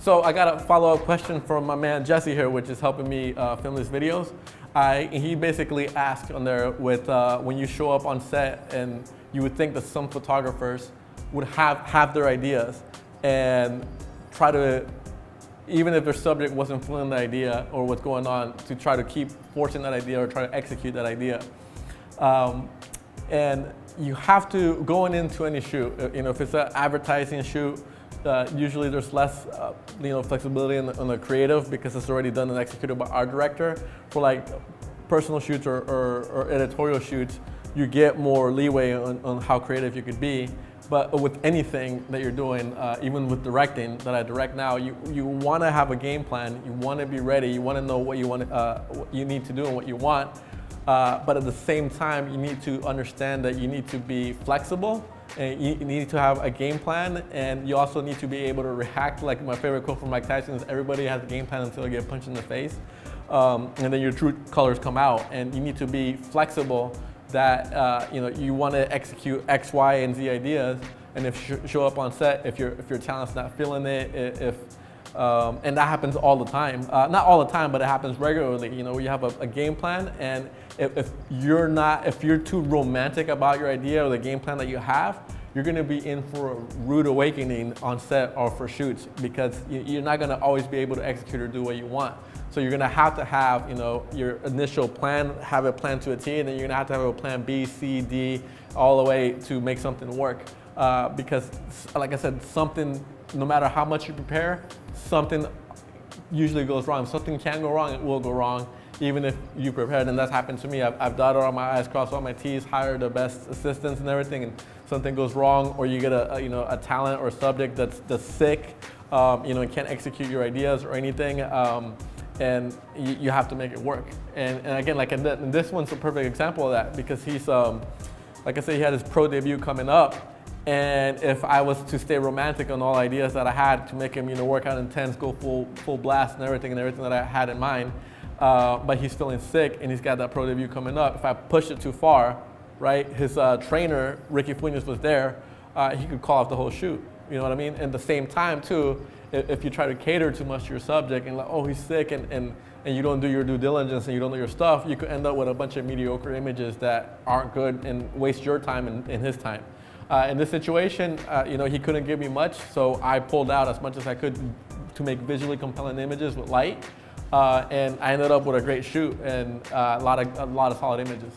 So I got a follow-up question from my man Jesse here, which is helping me film these videos. He basically asked on there with when you show up on set, and you would think that some photographers would have their ideas and try to, even if their subject wasn't feeling the idea or what's going on, to try to keep forcing that idea or try to execute that idea. And you have to, going into any shoot, if it's an advertising shoot, usually there's less flexibility on the creative because it's already done and executed by our director. For like personal shoots or editorial shoots, you get more leeway on how creative you could be. But with anything that you're doing, even with directing that I direct now, you want to have a game plan. You want to be ready. You want to know what you need to do and what you want. But at the same time, you need to understand that you need to be flexible. And you need to have a game plan, and you also need to be able to react. Like my favorite quote from Mike Tyson is, everybody has a game plan until they get punched in the face. And then your true colors come out, and you need to be flexible that you want to execute X, Y, and Z ideas. And if you show up on set, if your talent's not feeling it, and that happens all the time. Not all the time, but it happens regularly. You have a game plan, and if you're too romantic about your idea or the game plan that you have, you're going to be in for a rude awakening on set or for shoots, because you're not going to always be able to execute or do what you want. So you're going to have your initial plan, have it planned to a T, and then you're going to have a plan B, C, D, all the way to make something work. Because, like I said, something, no matter how much you prepare, something usually goes wrong. Something can go wrong, it will go wrong, even if you prepared. And that's happened to me. I've dotted all my I's, crossed all my T's, hired the best assistants and everything, and something goes wrong, or you get a talent or subject that's sick, and can't execute your ideas or anything, and you have to make it work. And again, like and this one's a perfect example of that, because he's, like I said, he had his pro debut coming up. And if I was to stay romantic on all ideas that I had to make him, work out intense, go full blast and everything that I had in mind, but he's feeling sick and he's got that pro debut coming up. If I pushed it too far, right, his trainer, Ricky Funes, was there, he could call off the whole shoot. You know what I mean? And at the same time, too, if you try to cater too much to your subject and like, oh, he's sick, and you don't do your due diligence and you don't know your stuff, you could end up with a bunch of mediocre images that aren't good and waste your time and his time. In this situation, he couldn't give me much, so I pulled out as much as I could to make visually compelling images with light, and I ended up with a great shoot and a lot of solid images.